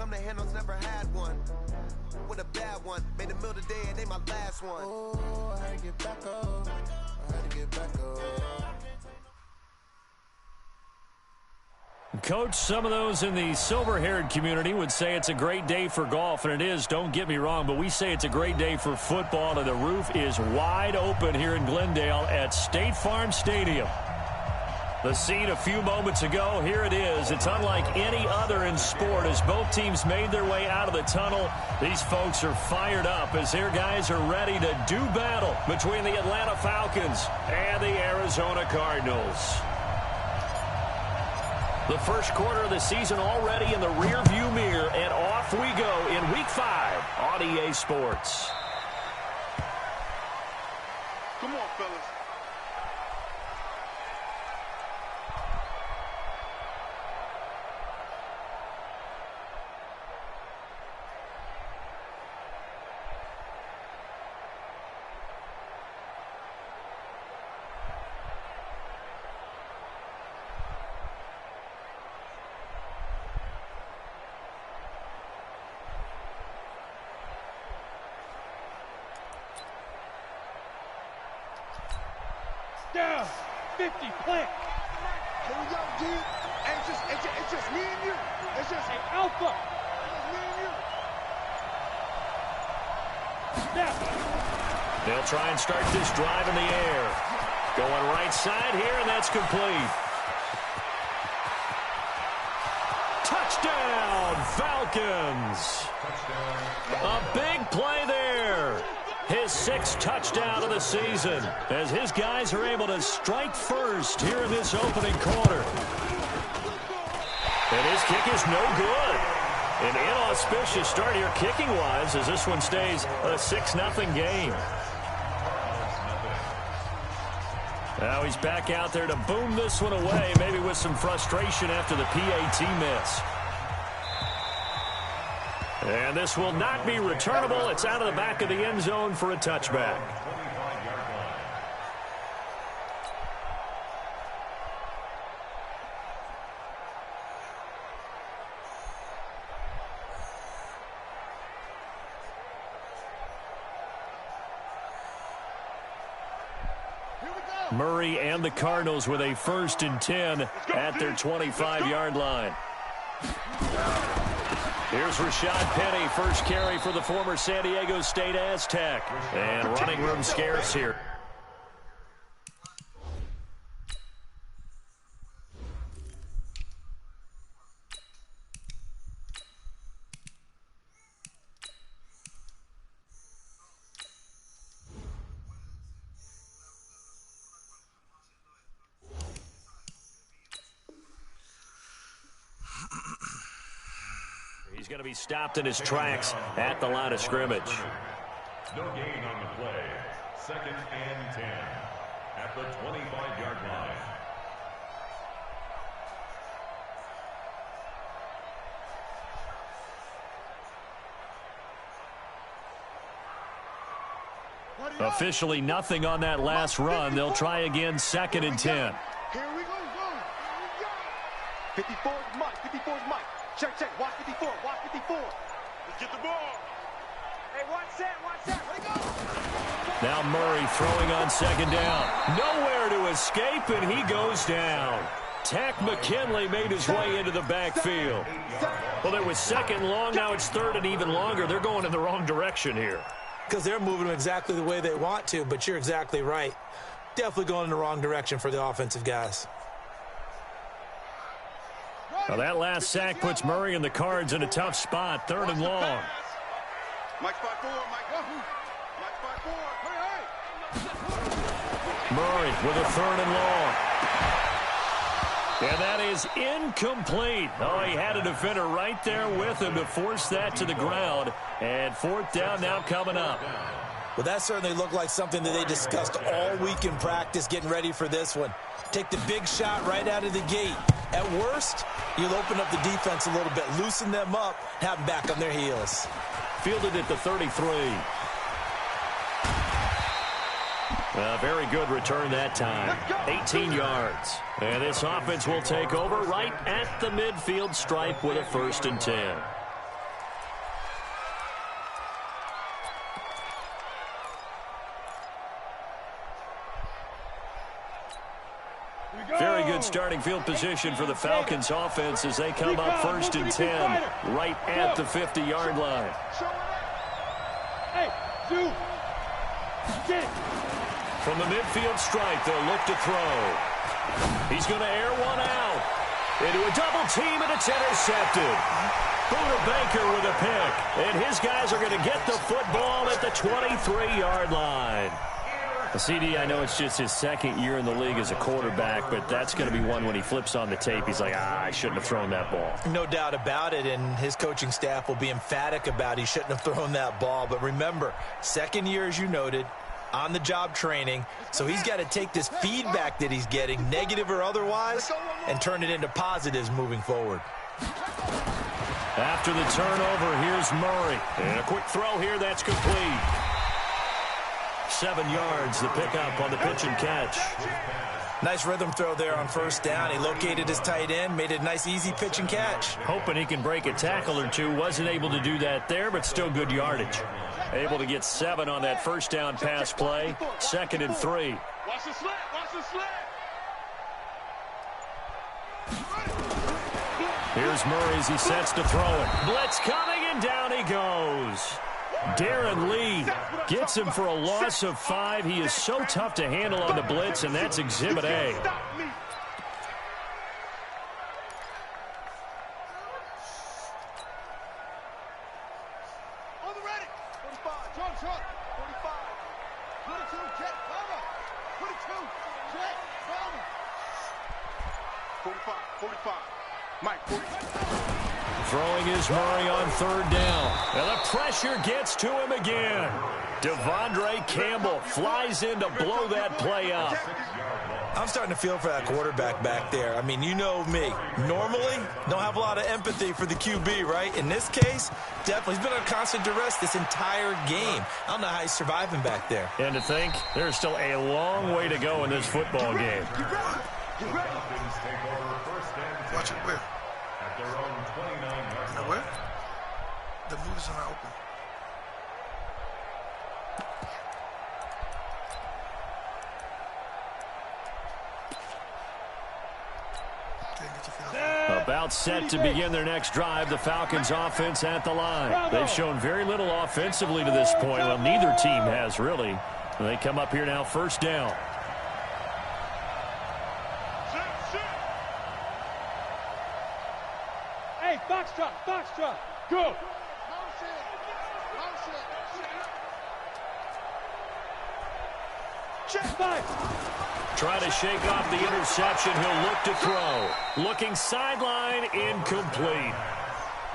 them, the handles never had one. With a bad one, made a meal today and they my last one. Oh, I had to get back up. I had to get back up. Coach, some of those in the silver-haired community would say it's a great day for golf, and it is, don't get me wrong, but we say it's a great day for football, and the roof is wide open here in Glendale at State Farm Stadium. The scene a few moments ago, here it is. It's unlike any other in sport as both teams made their way out of the tunnel. These folks are fired up as their guys are ready to do battle between the Atlanta Falcons and the Arizona Cardinals. The first quarter of the season already in the rearview mirror, and off we go in Week 5 on EA Sports. Come on, fellas. Down, 50, plant. Here we go, G. It's just me and you. It's just Hey, Alpha. it's me and you. Snap. They'll try and start this drive in the air. Going right side here, and that's complete. Touchdown, Falcons. A big play there. His 6th touchdown of the season as his guys are able to strike first here in this opening quarter. And his kick is no good. An inauspicious start here kicking-wise as this one stays a 6-0 game. Now he's back out there to boom this one away, maybe with some frustration after the PAT miss. And this will not be returnable. It's out of the back of the end zone for a touchback. Murray and the Cardinals with a 1st and 10 at their 25-yard line. Here's Rashad Penny, first carry for the former San Diego State Aztec. And running room scarce here. He's going to be stopped in his tracks at the line of scrimmage. No gain on the play. 2nd and 10 at the 25-yard line. Officially nothing on that last run. They'll try again 2nd and 10. Here we go. 54 is Mike. 54 is Mike. Check. Watch 54. Watch 54. Let's get the ball. Hey, watch that. Let it go. Now Murray throwing on 2nd down. Nowhere to escape, and he goes down. Tack McKinley made his way into the backfield. Well, it was 2nd long. Now it's 3rd and even longer. They're going in the wrong direction here. Because they're moving them exactly the way they want to, but you're exactly right. Definitely going in the wrong direction for the offensive guys. Now that last sack puts Murray and the Cards in a tough spot, 3rd and long. Mike spot 4. Mike spot 4. Hey. Murray with a 3rd and long. And that is incomplete. Oh, he had a defender right there with him to force that to the ground. And 4th down now coming up. Well, that certainly looked like something that they discussed all week in practice, getting ready for this one. Take the big shot right out of the gate. At worst, you'll open up the defense a little bit, loosen them up, have them back on their heels. Fielded at the 33. A very good return that time. 18 yards. And this offense will take over right at the midfield stripe with a 1st and 10. good starting field position for the Falcons offense as they come up 1st and 10 right at the 50-yard line. Hey, Zoo. Get it. From the midfield strike, they'll look to throw. He's going to air one out. Into a double team, and it's intercepted. Buda Baker with a pick. And his guys are going to get the football at the 23-yard line. CD, I know it's just his second year in the league as a quarterback, but that's going to be one when he flips on the tape. He's like, I shouldn't have thrown that ball. No doubt about it, and his coaching staff will be emphatic about he shouldn't have thrown that ball. But remember, second year, as you noted, on-the-job training, so he's got to take this feedback that he's getting, negative or otherwise, and turn it into positives moving forward. After the turnover, here's Murray. And a quick throw here, that's complete. 7 yards, the pickup on the pitch and catch. Nice rhythm throw there on 1st down. He located his tight end, made it a nice, easy pitch and catch. Hoping he can break a tackle or two. Wasn't able to do that there, but still good yardage. Able to get 7 on that 1st down pass play. 2nd and 3. Watch the slant. Watch the slant. Here's Murray as he sets to throw it. Blitz coming, and down he goes. Darren Lee gets him for a loss of 5. He is so tough to handle on the blitz, and that's Exhibit A. On the ready. 45. Jump shot. 45. 22. Jet. Bomber. 22. Jet. Bomber. 45. 45. Mike. 45. Throwing is Murray on 3rd down. And the pressure gets to him again. Devondre Campbell flies in to blow that play up. I'm starting to feel for that quarterback back there. I mean, you know me. Normally, don't have a lot of empathy for the QB, right? In this case, definitely. He's been under constant duress this entire game. I don't know how he's surviving back there. And to think, there's still a long way to go in this football game. Watch it where? Now where? The moves are not open. About set to begin their next drive, the Falcons offense at the line. They've shown very little offensively to this point. Well, neither team has really. They come up here now 1st down. Hey, Foxtrot, Foxtrot, go. Check 5. Try to shake off the interception. He'll look to throw. Looking sideline, incomplete.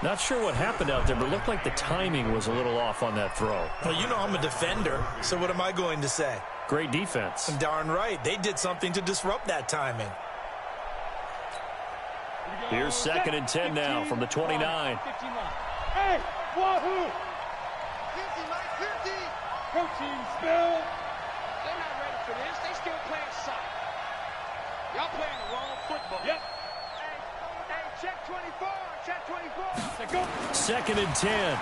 Not sure what happened out there, but it looked like the timing was a little off on that throw. Well, you know I'm a defender, so what am I going to say? Great defense. Darn right. They did something to disrupt that timing. Here's 2nd and 10 now from the 29. Hey, wahoo! 50, Mike, 50. Protein spill. They're not ready for this. They still playing soccer. Y'all playing the wrong football. Yep. Hey, check 24. Check 24. Let's go. 2nd and 10.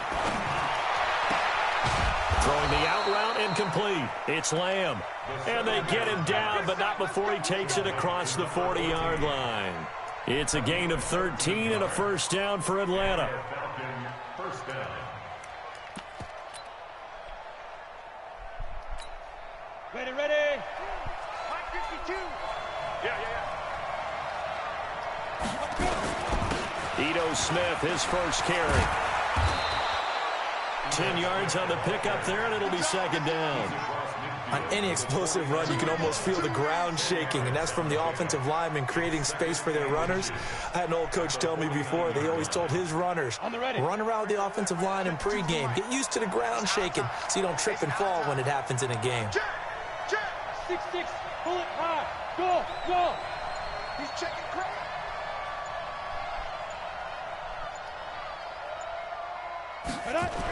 Throwing the out route incomplete. It's Lamb. And they get him down, but not before he takes it across the 40-yard line. It's a gain of 13 and a 1st down for Atlanta. 1st down. Ready, ready. Mike, 52. Yeah. Ito Smith, his first carry. 10 yards on the pickup there, and it'll be 2nd down. On any explosive run, you can almost feel the ground shaking, and that's from the offensive linemen creating space for their runners. I had an old coach tell me before, they always told his runners, run around the offensive line in pregame. Get used to the ground shaking so you don't trip and fall when it happens in a game. 6-6, pull it high. Go. He's checking crowd.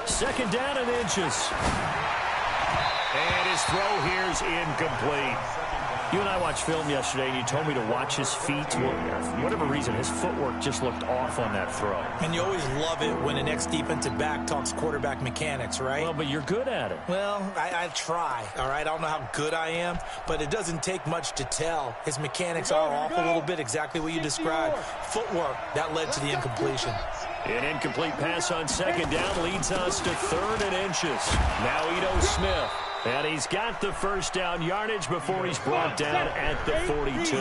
Second down and inches. And his throw here's incomplete. You and I watched film yesterday, and you told me to watch his feet. Well, for whatever reason, his footwork just looked off on that throw. And you always love it when an ex-defensive back talks quarterback mechanics, right? Well, but you're good at it. Well, I try, all right? I don't know how good I am, but it doesn't take much to tell. His mechanics are off a little bit, exactly what you described. Footwork, that led to the incompletion. An incomplete pass on second down leads us to 3rd and inches. Now Ito Smith. And he's got the first down yardage before he's brought down at the 42.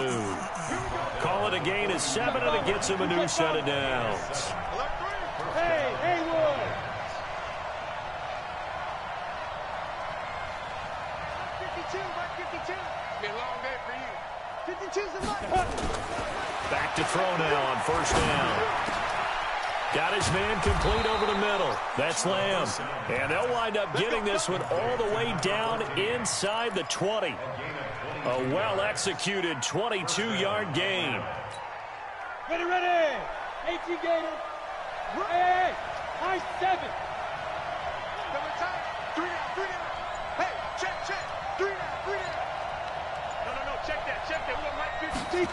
Call it a gain of 7, and it gets him a new set of downs. Hey, Haywood! 52, 152. Be a long day for you. 52's the money. Back to throw now on first down. Got his man complete over the middle. That's Lamb. And they'll wind up getting this one all the way down inside the 20. A well-executed 22-yard gain. Ready, ready! 18 Gator. Hey, high 7. Double time. 3 down. Hey, check. 3 down. No, check that. We don't like 50.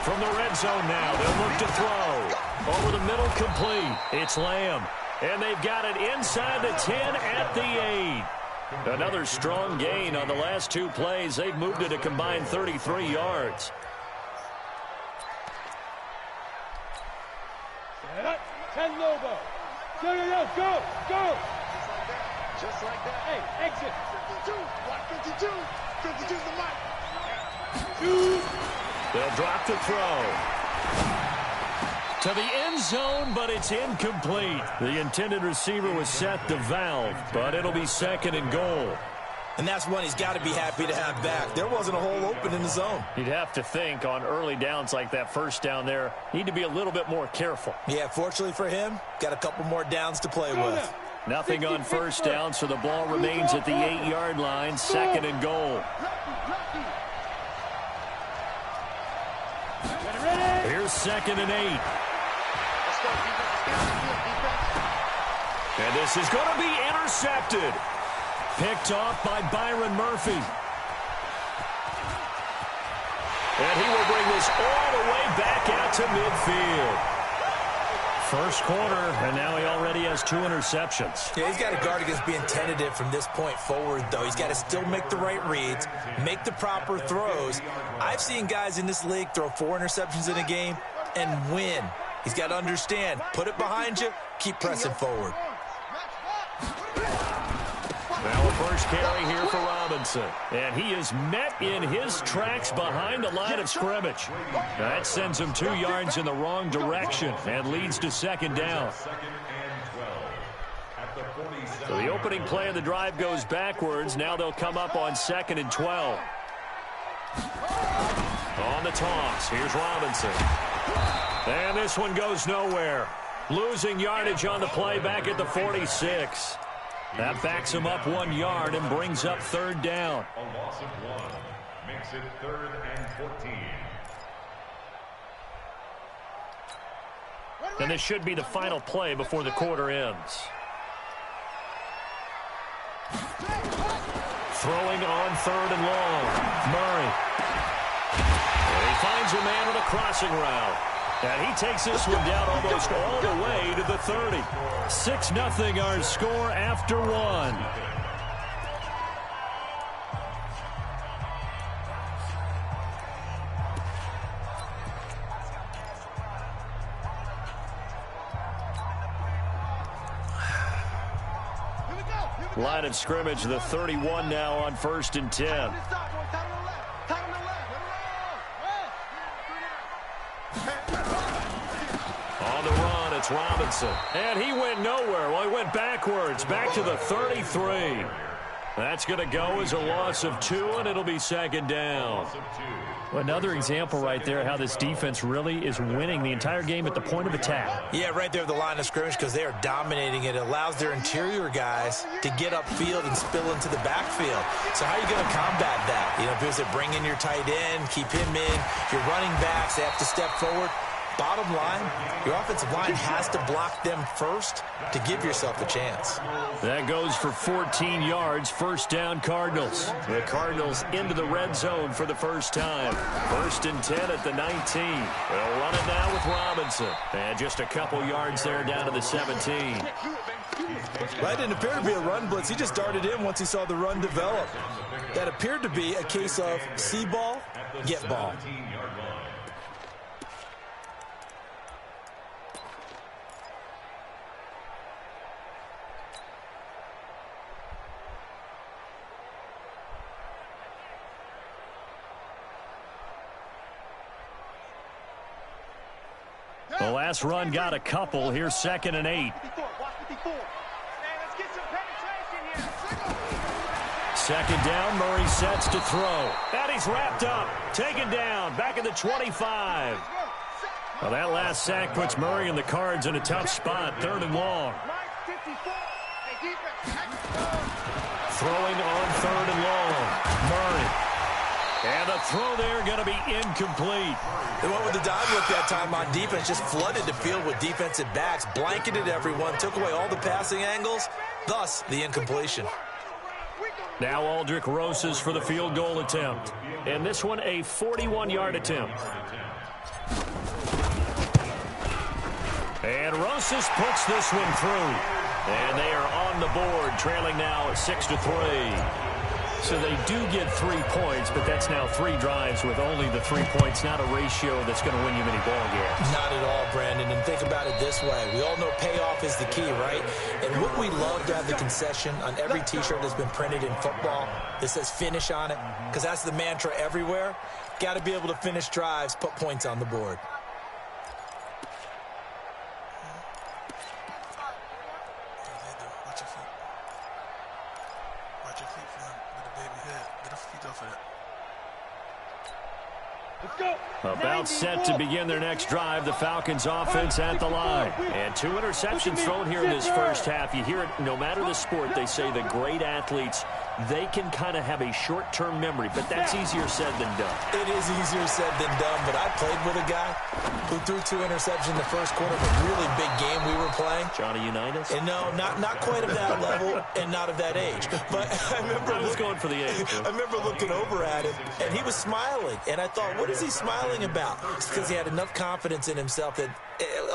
From the red zone now, they'll look to throw. Over the middle, complete. It's Lamb. And they've got it inside the 10 at the 8. Another strong gain on the last 2 plays. They've moved it a combined 33 yards. Set up. 10 Lobo. Go. Just like that. Hey, exit. 52. 52's the mic. They'll drop the throw. To the end zone, but it's incomplete. The intended receiver was set to Valve, but it'll be 2nd and goal. And that's one he's got to be happy to have back. There wasn't a hole open in the zone. You'd have to think on early downs like that first down there, need to be a little bit more careful. Yeah, fortunately for him, got a couple more downs to play with. Nothing on first down, so the ball remains at the 8-yard line, 2nd and goal. Here's 2nd and 8. And this is going to be intercepted. Picked off by Byron Murphy. And he will bring this all the way back out to midfield. First quarter, and now he already has 2 interceptions. Yeah, he's got to guard against being tentative from this point forward, though. He's got to still make the right reads, make the proper throws. I've seen guys in this league throw 4 interceptions in a game and win. He's got to understand, put it behind you, keep pressing forward. Now a first carry here for Robinson. And he is met in his tracks behind the line of scrimmage. That sends him 2 yards in the wrong direction and leads to 2nd down. So the opening play of the drive goes backwards. Now they'll come up on 2nd and 12. On the toss, here's Robinson. And this one goes nowhere. Losing yardage on the play back at the 46. That backs him up 1 yard and brings up 3rd down. A loss of 1 makes it 3rd and 14. And this should be the final play before the quarter ends. Throwing on 3rd and long. Murray. And he finds a man with a crossing route. And he takes this one down almost all the way to the 30. 6-0 our score after 1. Line of scrimmage, the 31 now on 1st and 10. On the run, it's Robinson. And he went nowhere. Well, he went backwards, back to the 33. That's going to go as a loss of 2, and it'll be 2nd down. Well, another example right there how this defense really is winning the entire game at the point of attack. Yeah, right there at the line of scrimmage because they are dominating it. It allows their interior guys to get upfield and spill into the backfield. So how are you going to combat that? You know, if it bring in your tight end, keep him in, your running backs, they have to step forward. Bottom line, your offensive line has to block them first to give yourself a chance. That goes for 14 yards. First down, Cardinals. The Cardinals into the red zone for the first time. 1st and 10 at the 19. They'll run it now with Robinson. And just a couple yards there down to the 17. That didn't appear to be a run blitz. He just darted in once he saw the run develop. That appeared to be a case of see ball, get ball. The last run got a couple. Here's 2nd and 8. Second down, Murray sets to throw. And he's wrapped up. Taken down. Back at the 25. Well, that last sack puts Murray and the Cards in a tough spot. 3rd and long. Throwing on 3rd and long. Murray. And the throw there going to be incomplete. They went with the dive look that time on defense, just flooded the field with defensive backs, blanketed everyone, took away all the passing angles, thus the incompletion. Now Aldrich Rosas for the field goal attempt. And this one a 41-yard attempt. And Rosas puts this one through. And they are on the board, trailing now at 6-3. So they do get 3 points, but that's now 3 drives with only the 3 points, not a ratio that's going to win you many ball games. Not at all, Brandon. And think about it this way. We all know payoff is the key, right? And wouldn't we love to have the concession on every T-shirt that's been printed in football that says finish on it? Because that's the mantra everywhere. Got to be able to finish drives, put points on the board. About set to begin their next drive, the Falcons offense at the line. And 2 interceptions thrown here in this first half. You hear it, no matter the sport, they say the great athletes, they can kind of have a short-term memory, but that's easier said than done. It is easier said than done, but I played with a guy who threw 2 interceptions in the first quarter of a really big game we were playing. Johnny Unitas? And no, not quite of that level and not of that age. But I remember I was going for the age. I remember looking over at him, and he was smiling. And I thought, what is he smiling about? It's because he had enough confidence in himself that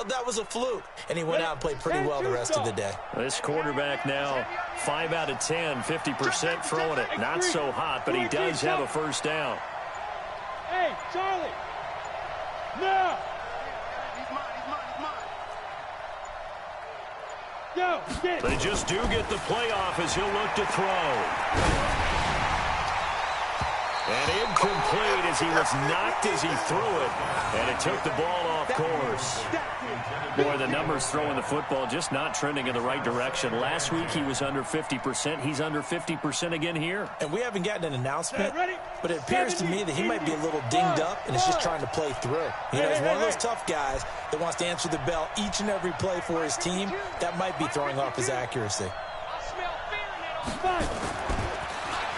that was a fluke. And he went out and played pretty well the rest of the day. This quarterback now 5 out of 10, 50% throwing it. Not so hot, but he does have a first down. Hey, Charlie. No. Go, get. They just do get the playoff as he'll look to throw. And incomplete as he was knocked as he threw it. And it took the ball off course. Boy, the numbers throwing the football just not trending in the right direction. Last week he was under 50%. He's under 50% again here. And we haven't gotten an announcement, but it appears to me that he might be a little dinged up and is just trying to play through. You know, he's one of those tough guys that wants to answer the bell each and every play for his team. That might be throwing off his accuracy.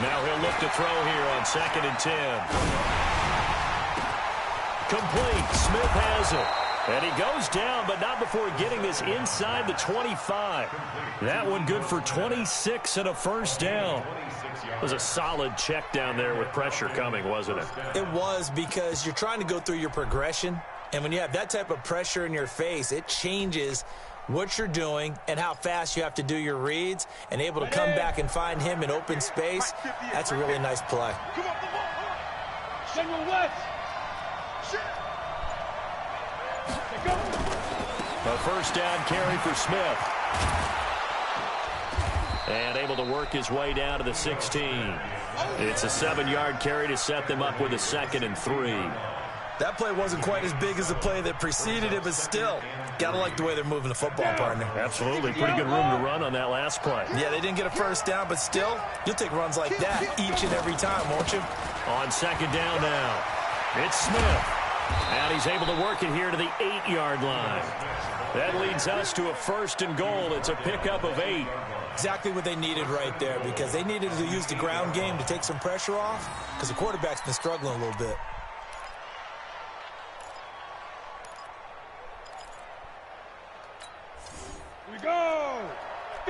Now he'll look to throw here on 2nd and 10. Complete. Smith has it. And he goes down, but not before getting this inside the 25. That one good for 26 and a first down. It was a solid check down there with pressure coming, wasn't it? It was, because you're trying to go through your progression. And when you have that type of pressure in your face, it changes what you're doing and how fast you have to do your reads, and able to come back and find him in open space. That's a really nice play. General West. A first down carry for Smith. And able to work his way down to the 16. It's a 7-yard carry to set them up with a 2nd and 3. That play wasn't quite as big as the play that preceded it, but still, gotta like the way they're moving the football, partner. Absolutely. Pretty good room to run on that last play. Yeah, they didn't get a first down, but still, you'll take runs like that each and every time, won't you? On 2nd down now, it's Smith. And he's able to work it here to the 8-yard line. That leads us to a 1st and goal. It's a pickup of 8. Exactly what they needed right there, because they needed to use the ground game to take some pressure off, because the quarterback's been struggling a little bit.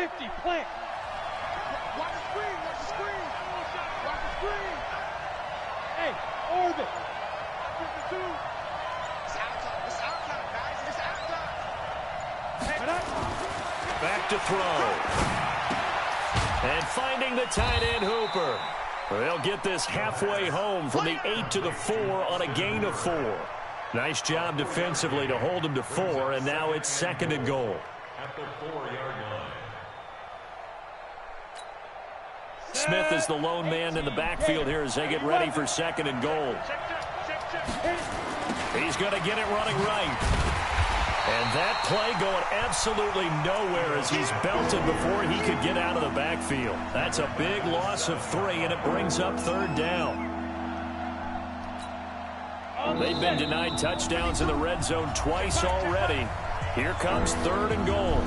50, plant. Watch the screen, watch the screen. Watch the screen. Hey, orbit. 52. It's out time, guys. It's out time. Back to throw. And finding the tight end Hooper. They'll get this halfway home from the 8 to the 4 on a gain of 4. Nice job defensively to hold him to 4, and now it's 2nd and goal. At the 4-yard line. Smith is the lone man in the backfield here as they get ready for 2nd and goal. He's going to get it running right. And that play going absolutely nowhere as he's belted before he could get out of the backfield. That's a big loss of 3, and it brings up 3rd down. They've been denied touchdowns in the red zone twice already. Here comes 3rd and goal.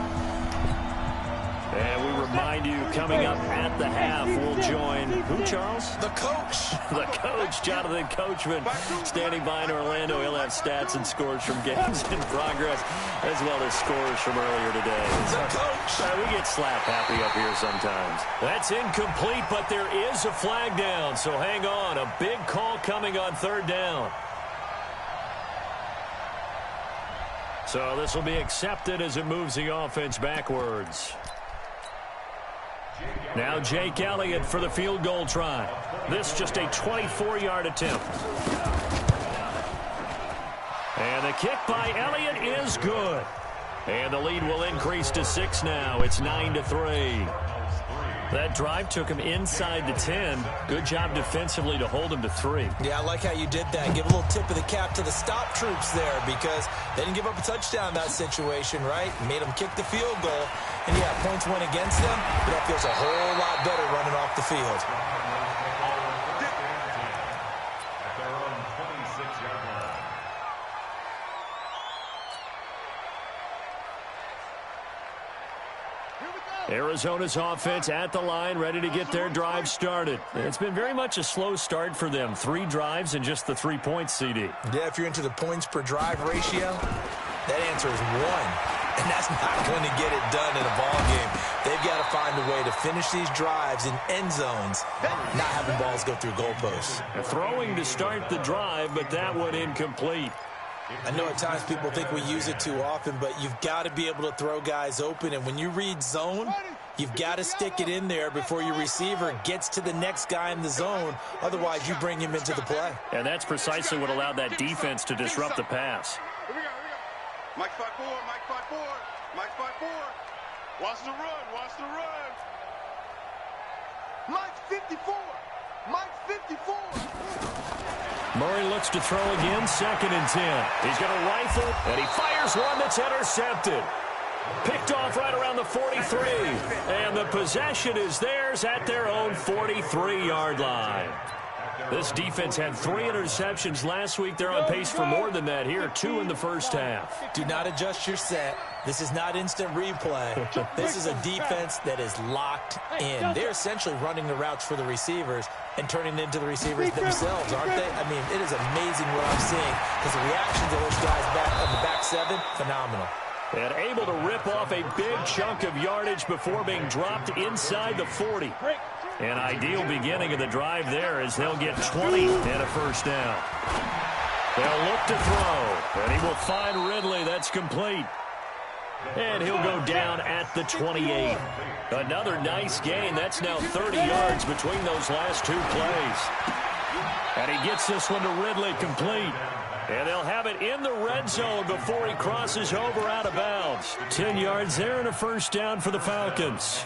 And we remind you, coming up at the half, we'll join, who, Charles? The coach. The coach, Jonathan Coachman, standing by in Orlando. He'll have stats and scores from games in progress, as well as scores from earlier today. The coach. We get slap happy up here sometimes. That's incomplete, but there is a flag down, so hang on. A big call coming on 3rd down. So this will be accepted as it moves the offense backwards. Now Jake Elliott for the field goal try. This just a 24-yard attempt. And the kick by Elliott is good. And the lead will increase to 6 now. It's 9-3. That drive took him inside the 10. Good job defensively to hold him to 3. Yeah, I like how you did that. Give a little tip of the cap to the stop troops there because they didn't give up a touchdown in that situation, right? Made them kick the field goal. And, yeah, points went against them, but that feels a whole lot better running off the field. At their own 26-yard line. Arizona's offense at the line, ready to get their drive started. It's been very much a slow start for them. 3 drives and just the 3 points, CD. Yeah, if you're into the points per drive ratio, that answer is 1. And that's not going to get it done in a ball game. They've got to find a way to finish these drives in end zones, not having balls go through goalposts. Throwing to start the drive, but that one incomplete. I know at times people think we use it too often, but you've got to be able to throw guys open. And when you read zone, you've got to stick it in there before your receiver gets to the next guy in the zone. Otherwise, you bring him into the play. And that's precisely what allowed that defense to disrupt the pass. Mike 5-4, Mike 5-4, Mike 5-4. Watch the run, watch the run. Mike 54, Mike 54. Murray looks to throw again, 2nd and 10. He's got a rifle, and he fires one that's intercepted. Picked off right around the 43. And the possession is theirs at their own 43-yard line. This defense had 3 interceptions last week. They're on pace for more than that here, 2 in the first half. Do not adjust your set. This is not instant replay. This is a defense that is locked in. They're essentially running the routes for the receivers and turning it into the receivers themselves, aren't they? I mean, it is amazing what I'm seeing because the reactions of those guys back on the back 7, phenomenal. And able to rip off a big chunk of yardage before being dropped inside the 40. An ideal beginning of the drive there as they'll get 20 and a first down. They'll look to throw, and he will find Ridley. That's complete. And he'll go down at the 28. Another nice gain. That's now 30 yards between those last 2 plays. And he gets this one to Ridley complete. And they'll have it in the red zone before he crosses over out of bounds. 10 yards there and a first down for the Falcons.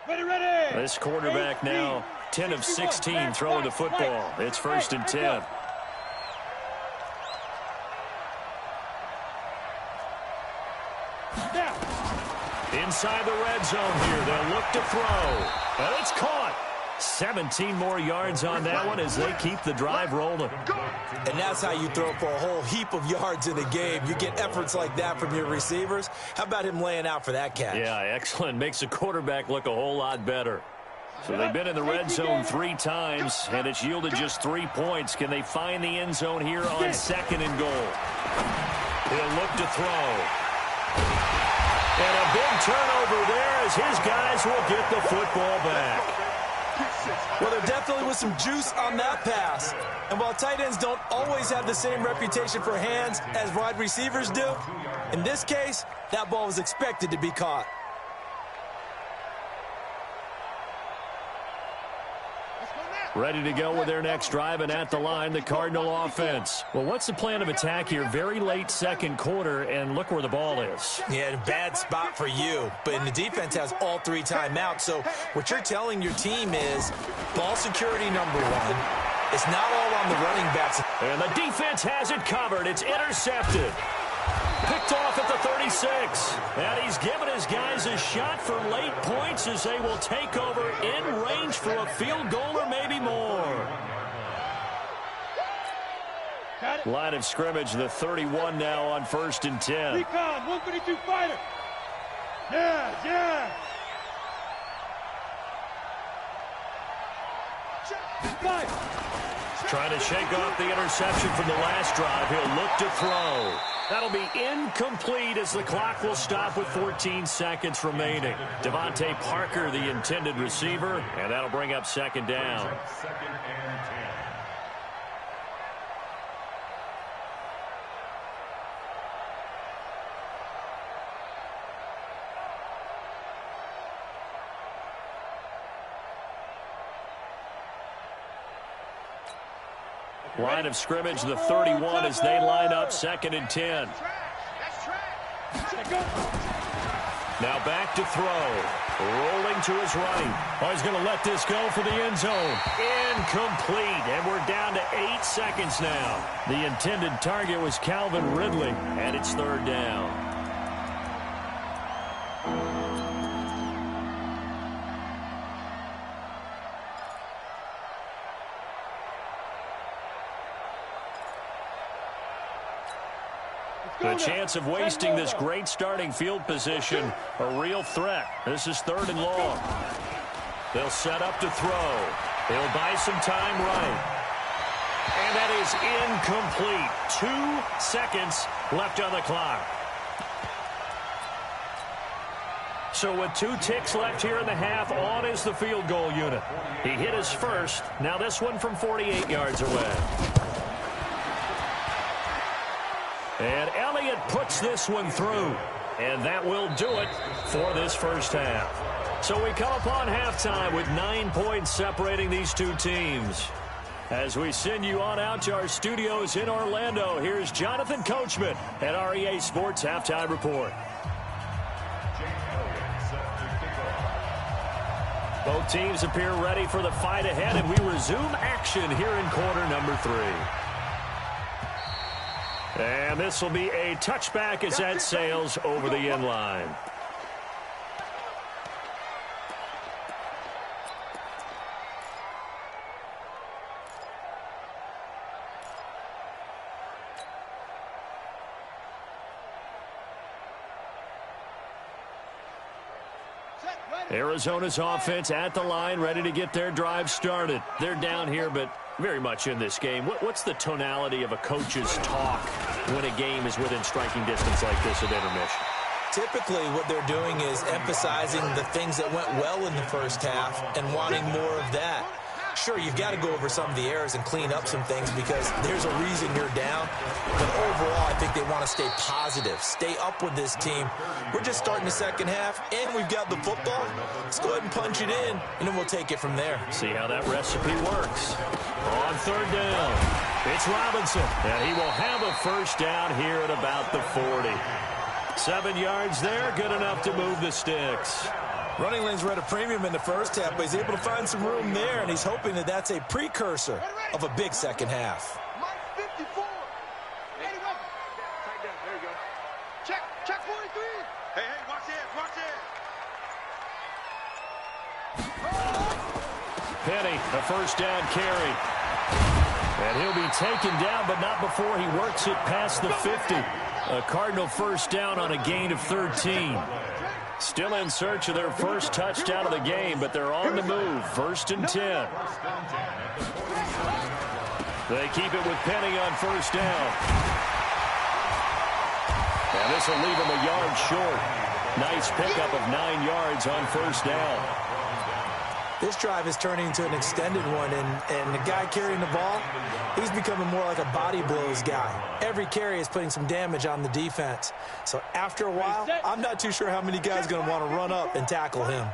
Ready. This quarterback now 10 of 16 throwing the football. It's 1st and 10. Inside the red zone here. They'll look to throw. And it's caught. 17 more yards on that one as they keep the drive rolling. And that's how you throw for a whole heap of yards in a game. You get efforts like that from your receivers. How about him laying out for that catch? Yeah, excellent. Makes the quarterback look a whole lot better. So they've been in the red zone 3 times, and it's yielded just 3 points. Can they find the end zone here on 2nd and goal? He'll look to throw. And a big turnover there as his guys will get the football back. Well, there definitely was some juice on that pass. And while tight ends don't always have the same reputation for hands as wide receivers do, in this case, that ball was expected to be caught. Ready to go with their next drive, and at the line, the Cardinal offense. Well, what's the plan of attack here? Very late 2nd quarter, and look where the ball is. Yeah, bad spot for you. But the defense has all 3 timeouts. So what you're telling your team is ball security number 1. It's not all on the running backs. And the defense has it covered. It's intercepted. Picked off at the 36. And he's given his guys a shot for late points as they will take over in range for a field goal or maybe more. Line of scrimmage, the 31 now on 1st and 10. Recon, 132 fighter. Yeah. Trying to shake off the interception from the last drive. He'll look to throw. That'll be incomplete as the clock will stop with 14 seconds remaining. Devontae Parker, the intended receiver, and that'll bring up 2nd down. 2nd and 10. Line of scrimmage, the 31 as they line up 2nd and 10. Now back to throw. Rolling to his right. Oh, he's going to let this go for the end zone. Incomplete. And we're down to 8 seconds now. The intended target was Calvin Ridley, and it's 3rd down. The chance of wasting this great starting field position, a real threat. This is 3rd and long. They'll set up to throw. They'll buy some time right. And that is incomplete. 2 seconds left on the clock. So with 2 ticks left here in the half, on is the field goal unit. He hit his first. Now this one from 48 yards away. And Elliott puts this one through. And that will do it for this first half. So we come upon halftime with 9 points separating these 2 teams. As we send you on out to our studios in Orlando, here's Jonathan Coachman at REA Sports Halftime Report. Both teams appear ready for the fight ahead, and we resume action here in quarter number 3. And this will be a touchback as that sails over the end line. Arizona's offense at the line, ready to get their drive started. They're down here, but very much in this game. What's the tonality of a coach's talk when a game is within striking distance like this at intermission? Typically, what they're doing is emphasizing the things that went well in the first half and wanting more of that. Sure, you've got to go over some of the errors and clean up some things because there's a reason you're down. But overall, I think they want to stay positive, stay up with this team. We're just starting the second half, and we've got the football. Let's go ahead and punch it in, and then we'll take it from there. See how that recipe works. On 3rd down, it's Robinson, and he will have a first down here at about the 40. 7 yards there, good enough to move the sticks. Running lanes were at a premium in the first half, but he's able to find some room there, and he's hoping that that's a precursor of a big second half. Mike 54. Hey, there you go. Check 43. Hey, watch this. Penny, a first down carry. And he'll be taken down, but not before he works it past the 50. A Cardinal first down on a gain of 13. Still in search of their first touchdown of the game, but they're on the move. 1st and 10. They keep it with Penny on 1st down. And this will leave him a yard short. Nice pickup of 9 yards on 1st down. This drive is turning into an extended one, and the guy carrying the ball, he's becoming more like a body blows guy. Every carry is putting some damage on the defense. So after a while, I'm not too sure how many guys are going to want to run up and tackle him.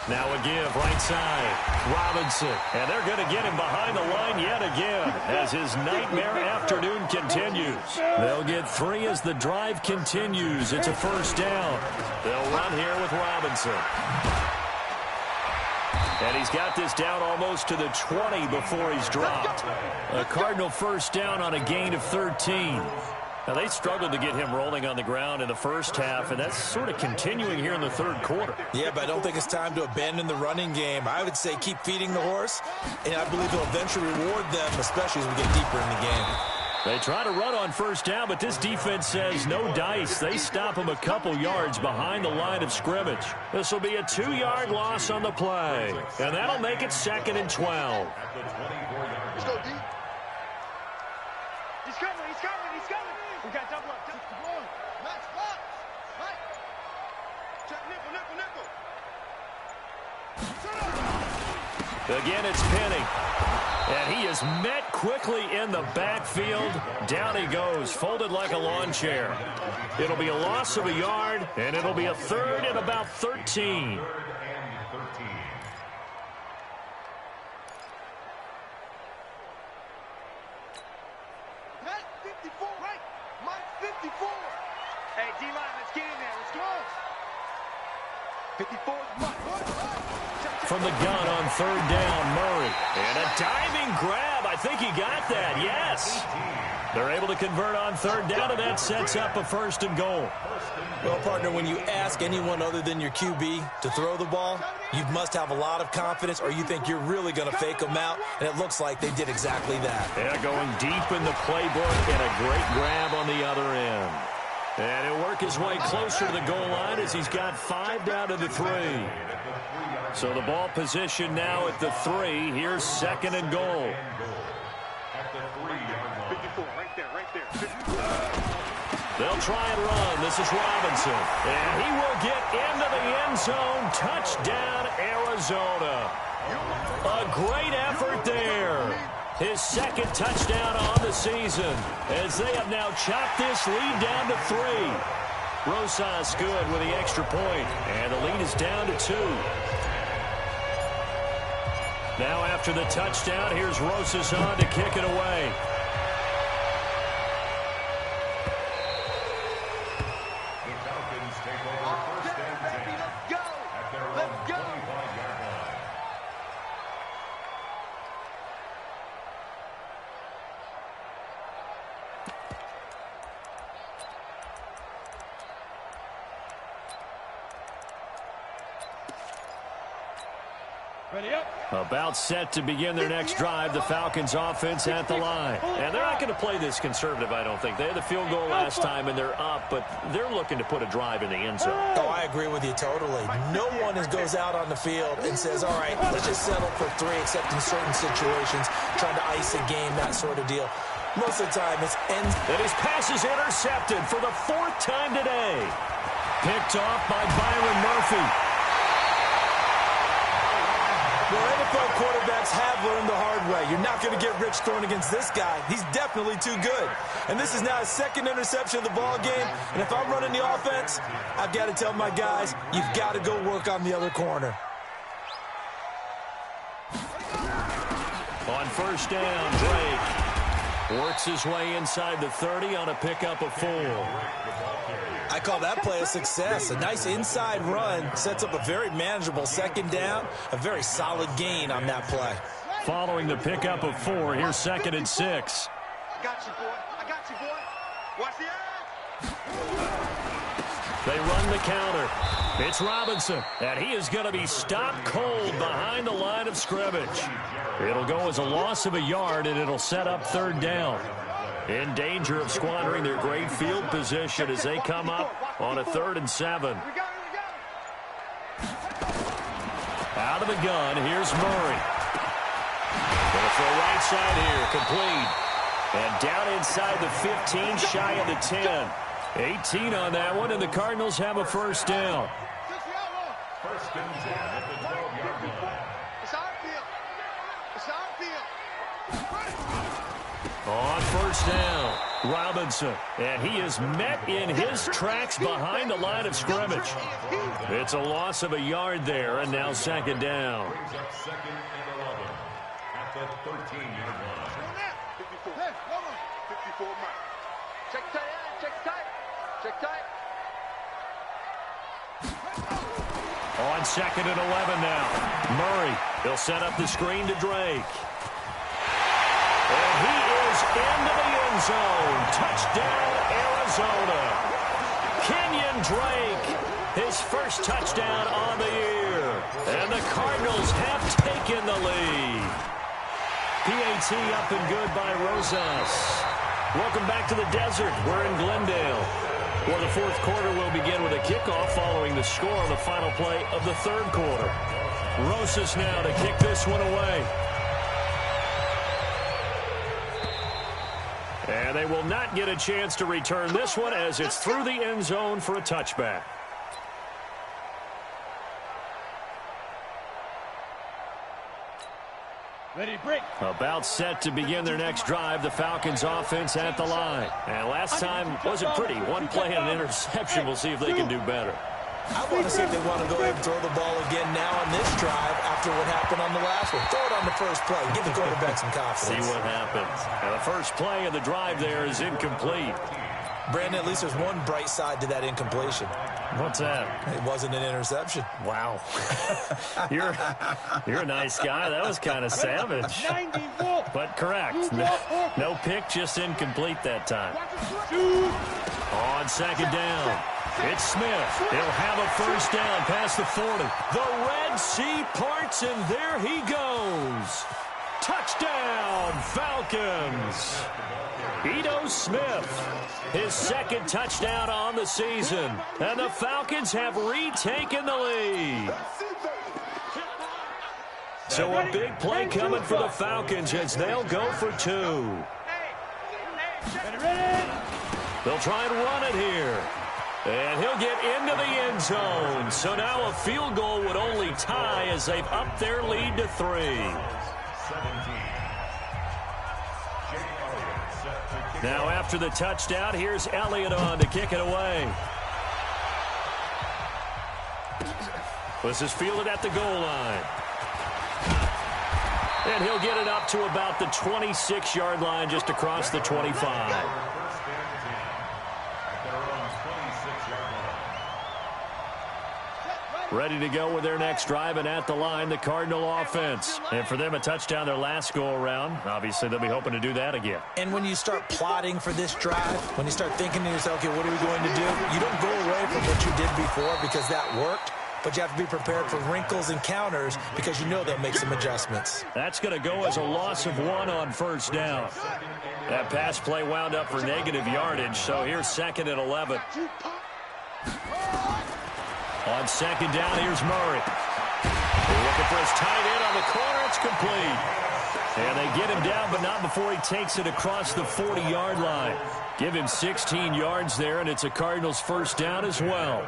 Now a give, right side. Robinson. And they're going to get him behind the line yet again as his nightmare afternoon continues. They'll get 3 as the drive continues. It's a 1st down. They'll run here with Robinson. And he's got this down almost to the 20 before he's dropped. A Cardinal 1st down on a gain of 13. Now, they struggled to get him rolling on the ground in the first half, and that's sort of continuing here in the 3rd quarter. Yeah, but I don't think it's time to abandon the running game. I would say keep feeding the horse, and I believe he'll eventually reward them, especially as we get deeper in the game. They try to run on 1st down, but this defense says no dice. They stop him a couple yards behind the line of scrimmage. This will be a 2-yard loss on the play, and that'll make it 2nd and 12. Let's go, D. He's coming, he's coming, he's coming. We got double up. Max, box. Mike. Check nickel. Again, it's Penny. And he is met quickly in the backfield. Down he goes, folded like a lawn chair. It'll be a loss of a yard, and it'll be a 3rd and about 13. Hey, D-line, let's get in there. Let's go. 54 is Mike. From the gun on 3rd down, Murray. And a diving grab. I think he got that. Yes. They're able to convert on 3rd down, and that sets up a 1st and goal. Well, partner, when you ask anyone other than your QB to throw the ball, you must have a lot of confidence, or you think you're really going to fake them out, and it looks like they did exactly that. Yeah, going deep in the playbook, and a great grab on the other end. And he'll work his way closer to the goal line as he's got 5 down to the 3. So the ball position now at the 3. Here's 2nd and goal. 54, right there. They'll try and run. This is Robinson. And he will get into the end zone. Touchdown, Arizona. A great effort there. His 2nd touchdown on the season as they have now chopped this lead down to 3. Rosas good with the extra point, and the lead is down to 2. Now after the touchdown, here's Rosas on to kick it away. The Falcons take over 1st and 10 at their own 25-yard line. Ready up. About set to begin their next drive, the Falcons offense at the line. And they're not going to play this conservative, I don't think. They had the field goal last time, and they're up, but they're looking to put a drive in the end zone. Oh, I agree with you totally. No one goes out on the field and says, all right, let's just settle for 3, except in certain situations, trying to ice a game, that sort of deal. Most of the time, it's ends. And his pass is intercepted for the 4th time today. Picked off by Byron Murphy. Well, NFL quarterbacks have learned the hard way. You're not going to get rich throwing against this guy. He's definitely too good. And this is now his 2nd interception of the ball game. And if I'm running the offense, I've got to tell my guys, you've got to go work on the other corner. On 1st down, Drake works his way inside the 30 on a pickup of 4. I call that play a success. A nice inside run sets up a very manageable 2nd down, a very solid gain on that play. Following the pickup of 4, here's 2nd and 6. I got you, boy. Watch the eyes. They run the counter. It's Robinson, and he is going to be stopped cold behind the line of scrimmage. It'll go as a loss of a yard, and it'll set up 3rd down. in danger of squandering their great field position as they come up on a 3rd and 7. Out of the gun, here's Murray. Gonna throw right side here, complete. And down inside the 15, shy of the 10. 18 on that one, and the Cardinals have a first down. First and 10 at the 12-yard line. It's our field. It's our field. On first down, Robinson. And he is met in his tracks behind the line of scrimmage. It's a loss of a yard there, and now second down. Brings up 2nd and 11 at the 13-yard line. 54 Mike. Check tight, check tight. Check tight. On 2nd and 11 now. Murray, he'll set up the screen to Drake. And he is into the end zone. Touchdown, Arizona. Kenyon Drake, his first touchdown on the year. And the Cardinals have taken the lead. PAT up and good by Rosas. Welcome back to the desert. We're in Glendale. Well, the 4th quarter will begin with a kickoff following the score on the final play of the 3rd quarter. Rosas now to kick this one away. And they will not get a chance to return this one as it's through the end zone for a touchback. Ready, break. About set to begin their next drive, the Falcons offense at the line. And last time wasn't pretty. One play and an interception. We'll see if they can do better. I want to see if they want to go ahead and throw the ball again now on this drive after what happened on the last one. Throw it on the first play. Give the quarterback some confidence. See what happens. Now, the first play of the drive there is incomplete. Brandon, at least there's one bright side to that incompletion. What's that? It wasn't an interception. Wow. You're a nice guy. That was kind of savage. 94. But correct. No pick, just incomplete that time. On second down, it's Smith. He'll have a first down past the 40. The Red Sea parts, and there he goes. Touchdown, Falcons. Ito Smith, his 2nd touchdown on the season. And the Falcons have retaken the lead. So a big play coming for the Falcons as they'll go for 2. They'll try and run it here. And he'll get into the end zone. So now a field goal would only tie as they've upped their lead to 3. Now after the touchdown, here's Elliott on to kick it away. This is fielded at the goal line. And he'll get it up to about the 26-yard line, just across the 25. Ready to go with their next drive, and at the line, the Cardinal offense. And for them, a touchdown their last go-around. Obviously, they'll be hoping to do that again. And when you start plotting for this drive, when you start thinking to yourself, okay, what are we going to do? You don't go away from what you did before because that worked, but you have to be prepared for wrinkles and counters because you know they'll make some adjustments. That's going to go as a loss of 1 on first down. That pass play wound up for negative yardage, so here's 2nd and 11. On second down, here's Murray. They're looking for his tight end on the corner. It's complete. And they get him down, but not before he takes it across the 40-yard line. Give him 16 yards there, and it's a Cardinals first down as well.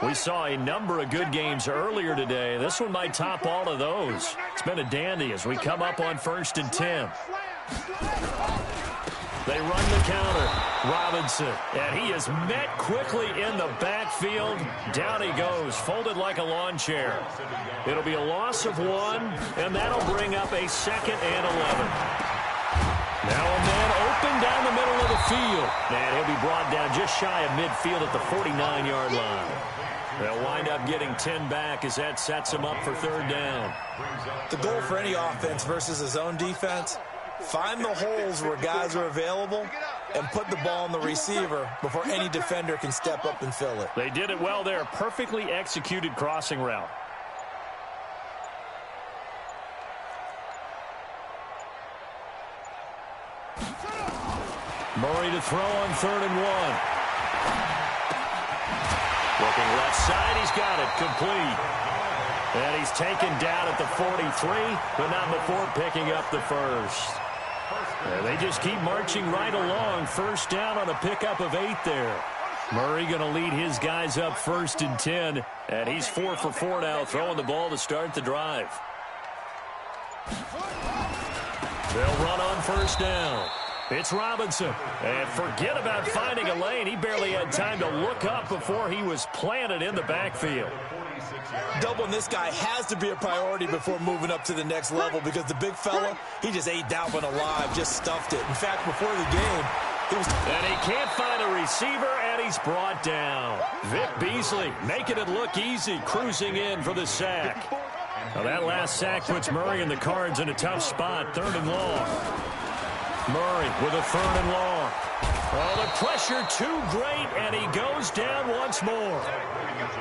We saw a number of good games earlier today. This one might top all of those. It's been a dandy as we come up on 1st and 10. They run the counter. Robinson, and he is met quickly in the backfield. Down he goes, folded like a lawn chair. It'll be a loss of 1, and that'll bring up a 2nd and 11. Now a man open down the middle of the field. And he'll be brought down just shy of midfield at the 49-yard line. They'll wind up getting 10 back as that sets them up for 3rd down. The goal for any offense versus a zone defense, find the holes where guys are available and put the ball on the receiver before any defender can step up and fill it. They did it well there. Perfectly executed crossing route. Murray to throw on 3rd and 1. Looking left side, he's got it, complete. And he's taken down at the 43, but not before picking up the first. And they just keep marching right along. First down on a pickup of 8 there. Murray going to lead his guys up 1st and 10. And he's 4 for 4 now, throwing the ball to start the drive. They'll run on 1st down. It's Robinson. And forget about finding a lane. He barely had time to look up before he was planted in the backfield. Doubling this guy has to be a priority before moving up to the next level because the big fella, he just ate that one alive, just stuffed it. In fact, before the game, and he can't find a receiver, and he's brought down. Vic Beasley making it look easy, cruising in for the sack. Now that last sack puts Murray and the Cards in a tough spot, 3rd and long. Murray with a 3rd and long. Oh, the pressure too great, and he goes down once more.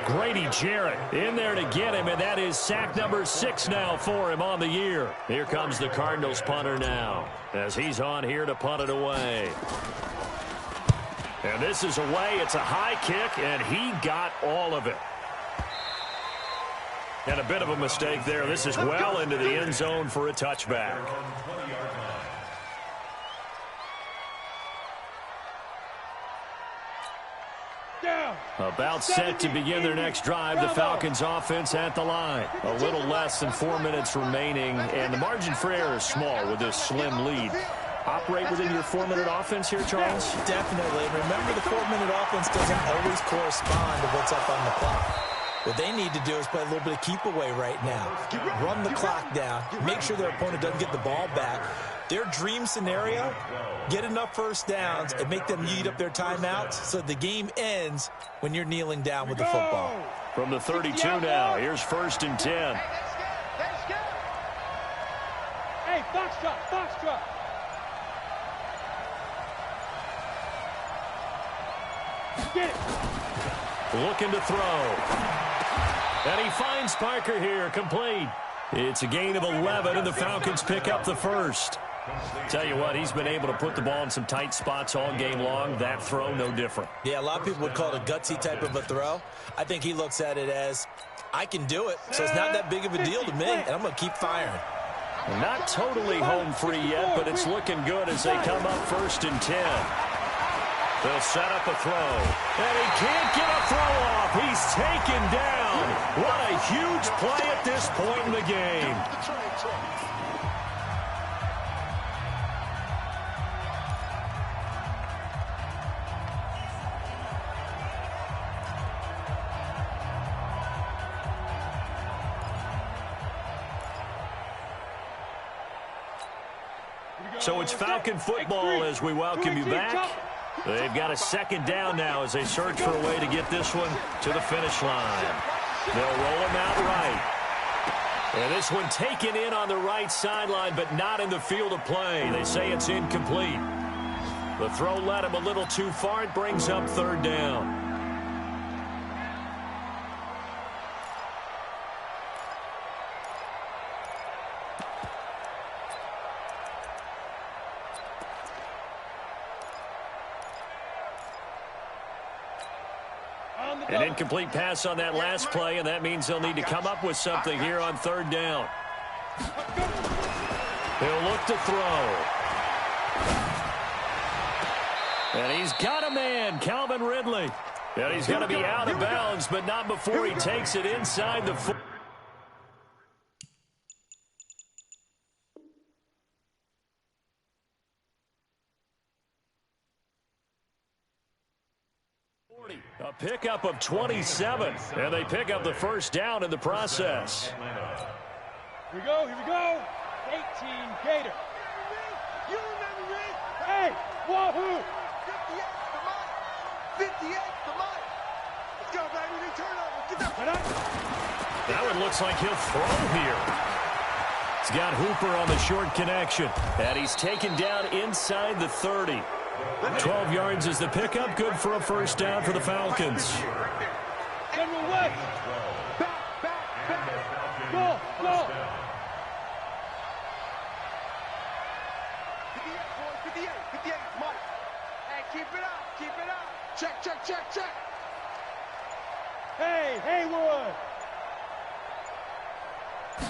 Grady Jarrett in there to get him, and that is sack number 6 now for him on the year. Here comes the Cardinals punter now as he's on here to punt it away. And this is away. It's a high kick, and he got all of it. And a bit of a mistake there. This is well into the end zone for a touchback. About set to begin their next drive. The Falcons offense at the line. A little less than 4 minutes remaining, and the margin for error is small with this slim lead. Operate within your 4-minute offense here, Charles? Definitely. Remember, the 4-minute offense doesn't always correspond to what's up on the clock. What they need to do is play a little bit of keep away right now. Run the clock down. Make sure their opponent doesn't get the ball back. Their dream scenario, get enough first downs and make them eat up their timeouts so the game ends when you're kneeling down with the football. From the 32 now, here's 1st and 10. Hey, foxtrot. Get it. Looking to throw. And he finds Parker here, complete. It's a gain of 11, and the Falcons pick up the first. Tell you what, he's been able to put the ball in some tight spots all game long. That throw, no different. Yeah, a lot of people would call it a gutsy type of a throw. I think he looks at it as, I can do it, so it's not that big of a deal to me, and I'm going to keep firing. Not totally home free yet, but it's looking good as they come up 1st and 10. They'll set up a throw. And he can't get a throw off. He's taken down. What a huge play at this point in the game. So it's Falcon football as we welcome you back. They've got a 2nd down now as they search for a way to get this one to the finish line. They'll roll him out right. And this one taken in on the right sideline, but not in the field of play. They say it's incomplete. The throw led him a little too far. It brings up 3rd down. An incomplete pass on that last play, and that means they'll need to come up with something here on 3rd down. He'll look to throw. And he's got a man, Calvin Ridley. And he's going to be out of bounds, but not before he takes it inside the 40. A pickup of 27, and they pick up the 1st down in the process. Here we go. 18, Gator. Hey, wahoo! 58 for Mike. Let's go, baby. New turnover. Get that. That one looks like he'll throw here. He's got Hooper on the short connection, and he's taken down inside the 30. 12 yards is the pickup. Good for a 1st down for the Falcons. General West. Back. Go. 58, Mike. Keep it up. Keep it up. Check, check, check, check. Hey, Haywood.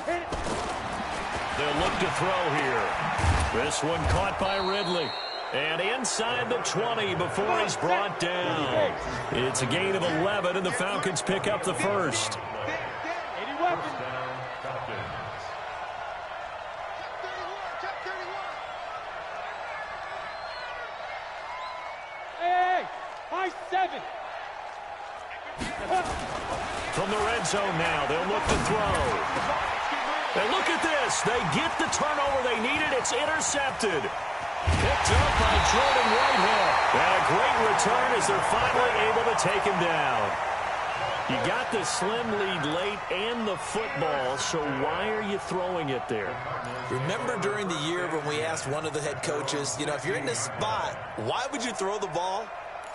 Hit it. They'll look to throw here. This one caught by Ridley. And inside the 20 before he's brought down. It's a gain of 11, and the Falcons pick up the first. Hey, high 7. From the red zone now, they'll look to throw. And look at this. They get the turnover they needed. It's intercepted. Picked up by Jordan Whitehead. And a great return as they're finally able to take him down. You got the slim lead late and the football, so why are you throwing it there? Remember during the year when we asked one of the head coaches, if you're in this spot, why would you throw the ball?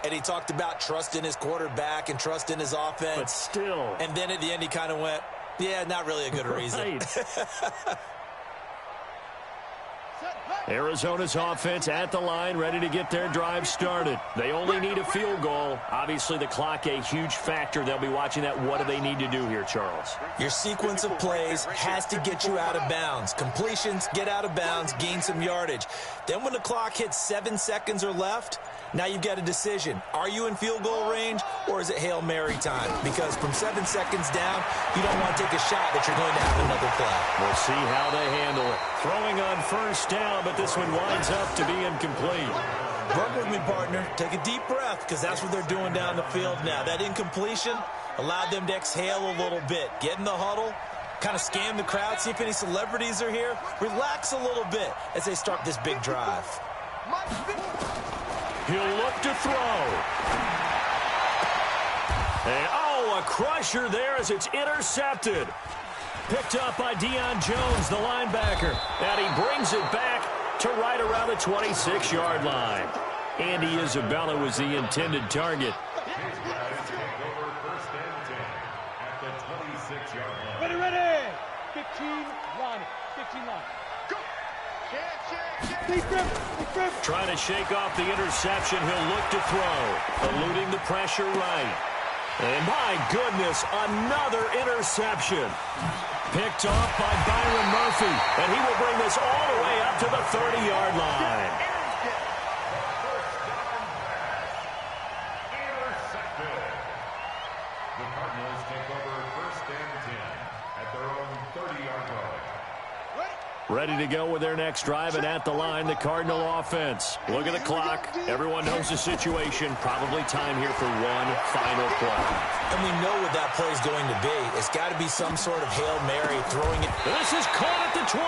And he talked about trust in his quarterback and trust in his offense. But still. And then at the end he kind of went, yeah, not really a good reason. Arizona's offense at the line, ready to get their drive started. They only need a field goal. Obviously, the clock a huge factor. They'll be watching that. What do they need to do here, Charles? Your sequence of plays has to get you out of bounds. Completions, get out of bounds, gain some yardage. Then when the clock hits 7 seconds or left, now you've got a decision. Are you in field goal range, or is it Hail Mary time? Because from 7 seconds down, you don't want to take a shot that you're going to have another play. We'll see how they handle it. Throwing on first down, but this one winds up to be incomplete. Work with me, partner. Take a deep breath, because that's what they're doing down the field now. That incompletion allowed them to exhale a little bit. Get in the huddle, kind of scan the crowd, see if any celebrities are here. Relax a little bit as they start this big drive. He'll look to throw. And, a crusher there as it's intercepted. Picked up by Deion Jones, the linebacker. And he brings it back to right around the 26-yard line. Andy Isabella was the intended target. Ready. 15 line. 15 line. Go. Trying to shake off the interception. He'll look to throw. Eluding the pressure right. And my goodness, another interception. Picked off by Byron Murphy. And he will bring this all the way up to the 30-yard line. Intercepted. The Cardinals take over 1st and 10 at their own 30-yard line. Ready to go with their next drive, and at the line, the Cardinal offense. Look at the clock. Everyone knows the situation. Probably time here for one final play. And we know what that play is going to be. It's got to be some sort of Hail Mary, throwing it. This is caught at the 20.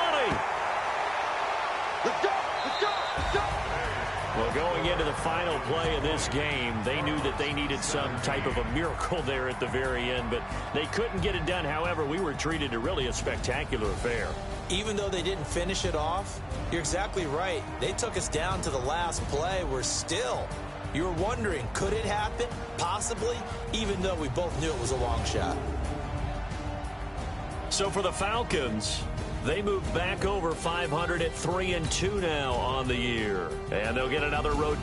Let's go. Let's go. Let's go. Well, going into the final play of this game, they knew that they needed some type of a miracle there at the very end, but they couldn't get it done. However, we were treated to really a spectacular affair. Even though they didn't finish it off, you're exactly right. They took us down to the last play. We're still. You were wondering, could it happen? Possibly, even though we both knew it was a long shot. So for the Falcons, they move back over 500 at 3-2 now on the year. And they'll get another road.